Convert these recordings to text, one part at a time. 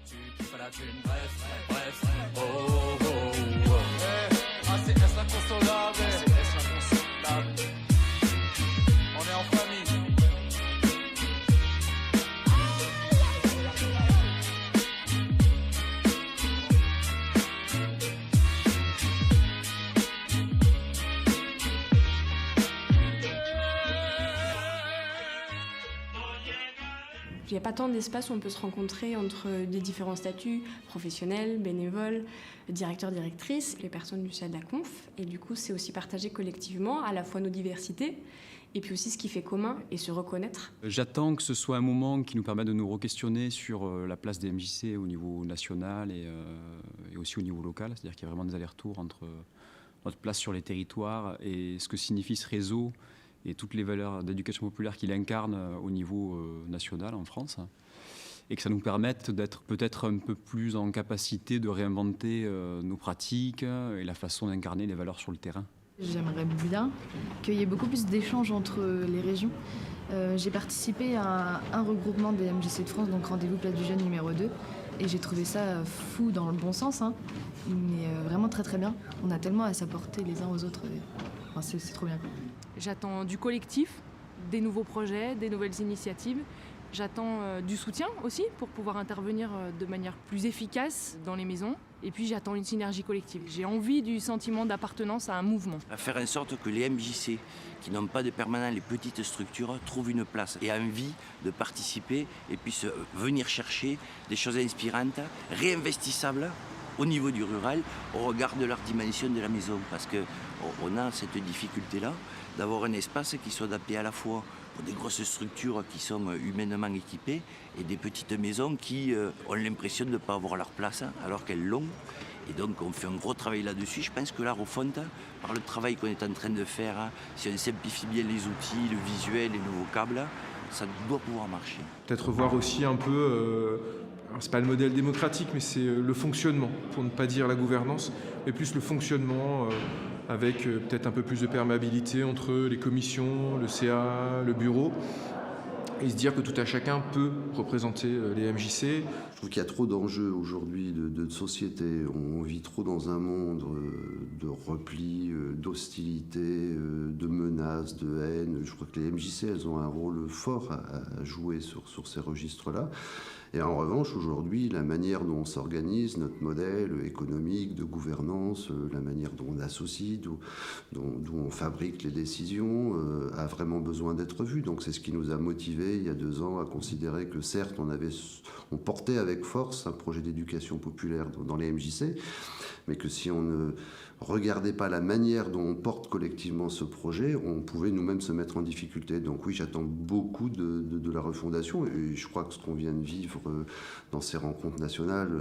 fais la thune, bref, oh, oh, oh, oh. ACS l'inconsolable, ACS l'inconsolable. On est en famille. Il n'y a pas tant d'espace où on peut se rencontrer entre des différents statuts, professionnels, bénévoles, directeurs, directrices, les personnes du CA de la Conf. Et du coup, c'est aussi partager collectivement à la fois nos diversités et puis aussi ce qui fait commun et se reconnaître. J'attends que ce soit un moment qui nous permette de nous re-questionner sur la place des MJC au niveau national et aussi au niveau local. C'est-à-dire qu'il y a vraiment des allers-retours entre notre place sur les territoires et ce que signifie ce réseau et toutes les valeurs d'éducation populaire qu'il incarne au niveau national en France, et que ça nous permette d'être peut-être un peu plus en capacité de réinventer nos pratiques et la façon d'incarner les valeurs sur le terrain. J'aimerais bien qu'il y ait beaucoup plus d'échanges entre les régions. J'ai participé à un regroupement des MJC de France, donc Rendez-vous Place du Jeune numéro 2, et j'ai trouvé ça fou dans le bon sens, mais vraiment très très bien. On a tellement à s'apporter les uns aux autres, enfin, c'est trop bien. J'attends du collectif, des nouveaux projets, des nouvelles initiatives. J'attends du soutien aussi pour pouvoir intervenir de manière plus efficace dans les maisons. Et puis j'attends une synergie collective. J'ai envie du sentiment d'appartenance à un mouvement. À faire en sorte que les MJC, qui n'ont pas de permanent, les petites structures, trouvent une place et envie de participer et puissent venir chercher des choses inspirantes, réinvestissables au niveau du rural, au regard de leur dimension de la maison. Parce qu'on a cette difficulté-là d'avoir un espace qui soit adapté à la fois pour des grosses structures qui sont humainement équipées et des petites maisons qui ont l'impression de ne pas avoir leur place alors qu'elles l'ont. Et donc on fait un gros travail là-dessus. Je pense que là, au fond, par le travail qu'on est en train de faire, si on simplifie bien les outils, le visuel, les nouveaux câbles, ça doit pouvoir marcher. Peut-être voir aussi un peu, alors c'est pas le modèle démocratique, mais c'est le fonctionnement, pour ne pas dire la gouvernance, mais plus le fonctionnement avec peut-être un peu plus de perméabilité entre les commissions, le CA, le bureau, et se dire que tout à chacun peut représenter les MJC. Je trouve qu'il y a trop d'enjeux aujourd'hui de société. On vit trop dans un monde de repli, d'hostilité, de menaces, de haine. Je crois que les MJC, elles ont un rôle fort à jouer sur ces registres-là. Et en revanche, aujourd'hui, la manière dont on s'organise, notre modèle économique, de gouvernance, la manière dont on associe, d'où on fabrique les décisions, a vraiment besoin d'être vu. Donc c'est ce qui nous a motivés il y a 2 ans à considérer que certes, on portait avec force un projet d'éducation populaire dans les MJC, mais que si on ne regardait pas la manière dont on porte collectivement ce projet, on pouvait nous-mêmes se mettre en difficulté. Donc oui, j'attends beaucoup de la refondation, et je crois que ce qu'on vient de vivre dans ces rencontres nationales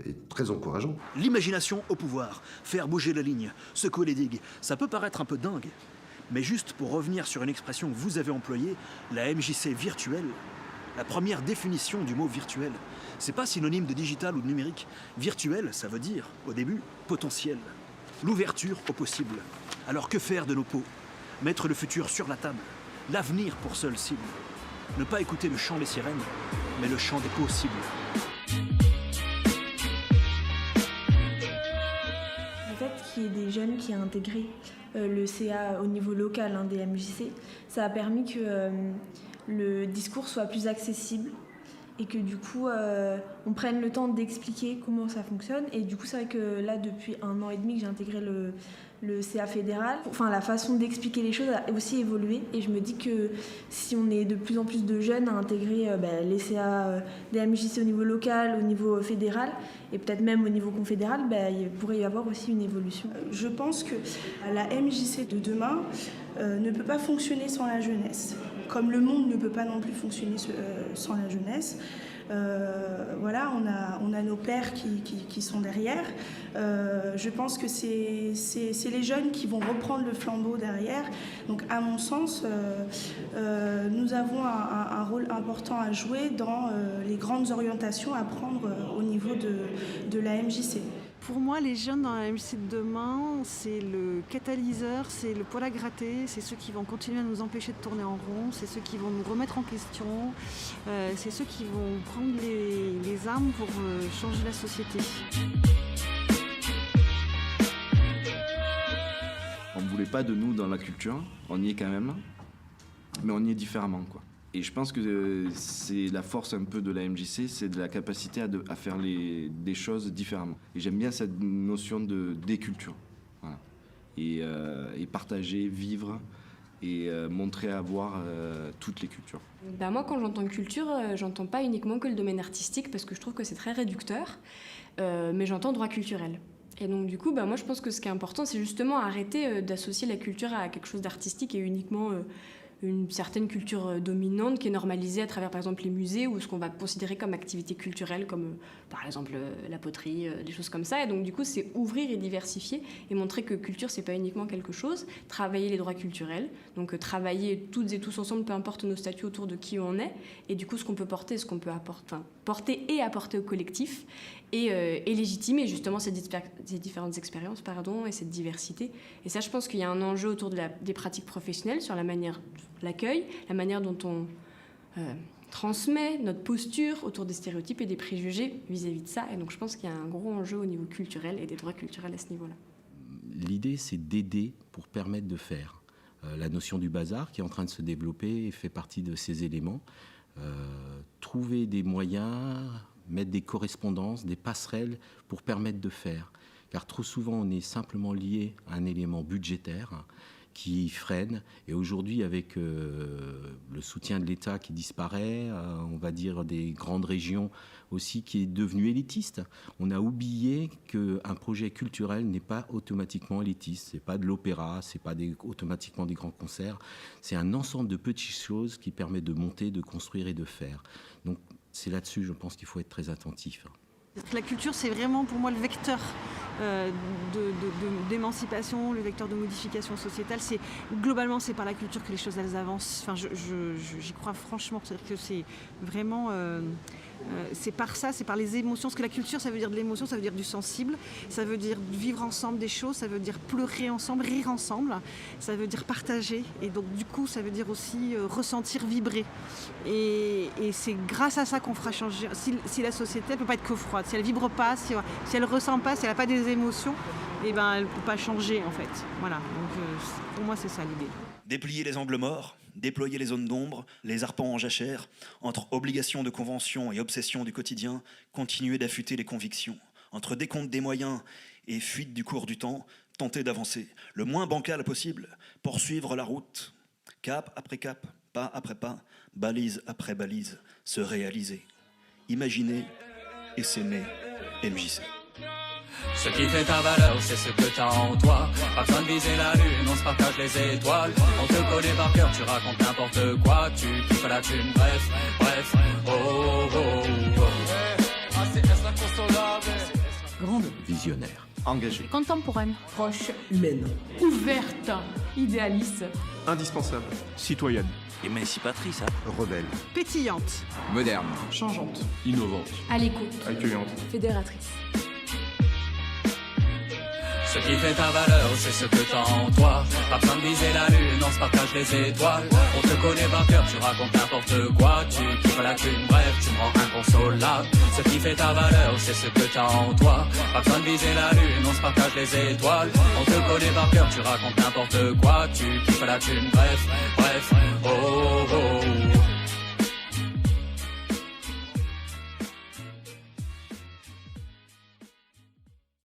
est très encourageant. L'imagination au pouvoir, faire bouger la ligne, secouer les digues, ça peut paraître un peu dingue. Mais juste pour revenir sur une expression que vous avez employée, la MJC virtuelle, la première définition du mot virtuel, c'est pas synonyme de digital ou de numérique. Virtuel, ça veut dire, au début, potentiel. L'ouverture au possible. Alors que faire de nos peaux? Mettre le futur sur la table. L'avenir pour seule cible. Ne pas écouter le chant des sirènes, mais le chant des possibles. Le fait qu'il y ait des jeunes qui aient intégré le CA au niveau local des MJC, ça a permis que le discours soit plus accessible et que du coup on prenne le temps d'expliquer comment ça fonctionne. Et du coup c'est vrai que là depuis 1 an et demi que j'ai intégré le CA fédéral, enfin la façon d'expliquer les choses a aussi évolué, et je me dis que si on est de plus en plus de jeunes à intégrer les CA des MJC au niveau local, au niveau fédéral et peut-être même au niveau confédéral, il pourrait y avoir aussi une évolution. Je pense que la MJC de demain ne peut pas fonctionner sans la jeunesse, comme le monde ne peut pas non plus fonctionner sans la jeunesse. Voilà, on a nos pères qui sont derrière. Je pense que c'est les jeunes qui vont reprendre le flambeau derrière. Donc à mon sens, nous avons un rôle important à jouer dans les grandes orientations à prendre au niveau de la MJC. Pour moi, les jeunes dans la MJC de demain, c'est le catalyseur, c'est le poil à gratter, c'est ceux qui vont continuer à nous empêcher de tourner en rond, c'est ceux qui vont nous remettre en question, c'est ceux qui vont prendre les les armes pour changer la société. On ne voulait pas de nous dans la culture, on y est quand même, mais on y est différemment, quoi. Et je pense que c'est la force un peu de la MJC, c'est de la capacité à faire des choses différemment. Et j'aime bien cette notion de déculture. Voilà. Et partager, vivre et montrer à voir toutes les cultures. Moi, quand j'entends culture, j'entends pas uniquement que le domaine artistique, parce que je trouve que c'est très réducteur, mais j'entends droit culturel. Et donc du coup, moi je pense que ce qui est important, c'est justement arrêter d'associer la culture à quelque chose d'artistique et uniquement une certaine culture dominante qui est normalisée à travers par exemple les musées ou ce qu'on va considérer comme activité culturelle, comme par exemple la poterie, des choses comme ça. Et donc du coup, c'est ouvrir et diversifier et montrer que culture, c'est pas uniquement quelque chose. Travailler les droits culturels, donc travailler toutes et tous ensemble, peu importe nos statuts, autour de qui on est, et du coup ce qu'on peut porter, ce qu'on peut porter et apporter au collectif, et légitimer justement ces différentes expériences, et cette diversité. Et ça, je pense qu'il y a un enjeu autour des pratiques professionnelles sur la manière, l'accueil, la manière dont on transmet notre posture autour des stéréotypes et des préjugés vis-à-vis de ça. Et donc je pense qu'il y a un gros enjeu au niveau culturel et des droits culturels à ce niveau-là. L'idée, c'est d'aider pour permettre de faire. La notion du bazar qui est en train de se développer fait partie de ces éléments. Trouver des moyens, mettre des correspondances, des passerelles pour permettre de faire. Car trop souvent, on est simplement lié à un élément budgétaire qui freine. Et aujourd'hui, avec le soutien de l'État qui disparaît, on va dire des grandes régions aussi qui est devenu élitiste, on a oublié qu'un projet culturel n'est pas automatiquement élitiste. C'est pas de l'opéra, c'est pas automatiquement des grands concerts. C'est un ensemble de petites choses qui permet de monter, de construire et de faire. Donc c'est là-dessus, je pense qu'il faut être très attentif. La culture, c'est vraiment pour moi le vecteur d'émancipation, le vecteur de modification sociétale. Globalement, c'est par la culture que les choses elles avancent. Enfin, j'y crois franchement. C'est-à-dire que c'est vraiment... c'est par ça, c'est par les émotions. Parce que la culture, ça veut dire de l'émotion, ça veut dire du sensible, ça veut dire vivre ensemble des choses, ça veut dire pleurer ensemble, rire ensemble, ça veut dire partager. Et donc, du coup, ça veut dire aussi ressentir, vibrer. Et c'est grâce à ça qu'on fera changer. Si la société ne peut pas être que froide, si elle ne vibre pas, si elle ne ressent pas, si elle n'a pas des émotions, elle ne peut pas changer, en fait. Voilà. Donc, pour moi, c'est ça l'idée. Déplier les angles morts, déployer les zones d'ombre, les arpents en jachère, entre obligation de convention et obsession du quotidien, continuer d'affûter les convictions. Entre décompte des moyens et fuite du cours du temps, tenter d'avancer, le moins bancal possible, poursuivre la route. Cap après cap, pas après pas, balise après balise, se réaliser. Imaginer et s'aimer, MJC. Ce qui fait ta valeur, c'est ce que t'as en toi. Pas besoin de viser la lune, on se partage les étoiles. On te connaît par cœur, tu racontes n'importe quoi. Tu kiffes la thune, bref, oh, oh, oh, oh. Grande, visionnaire, engagée, contemporaine, proche, humaine, ouverte, idéaliste, indispensable, citoyenne, émancipatrice, rebelle, pétillante, moderne, changeante, innovante, à l'écoute, accueillante, fédératrice. Ce qui fait ta valeur, c'est ce que t'as en toi. Pas besoin de viser la lune, on se partage les étoiles. On te connaît par cœur, tu racontes n'importe quoi. Tu kiffes la thune, bref, tu me rends inconsolable. Ce qui fait ta valeur, c'est ce que t'as en toi. Pas besoin de viser la lune, on se partage les étoiles. On te connaît par cœur, tu racontes n'importe quoi. Tu kiffes la thune, bref, oh, oh, oh.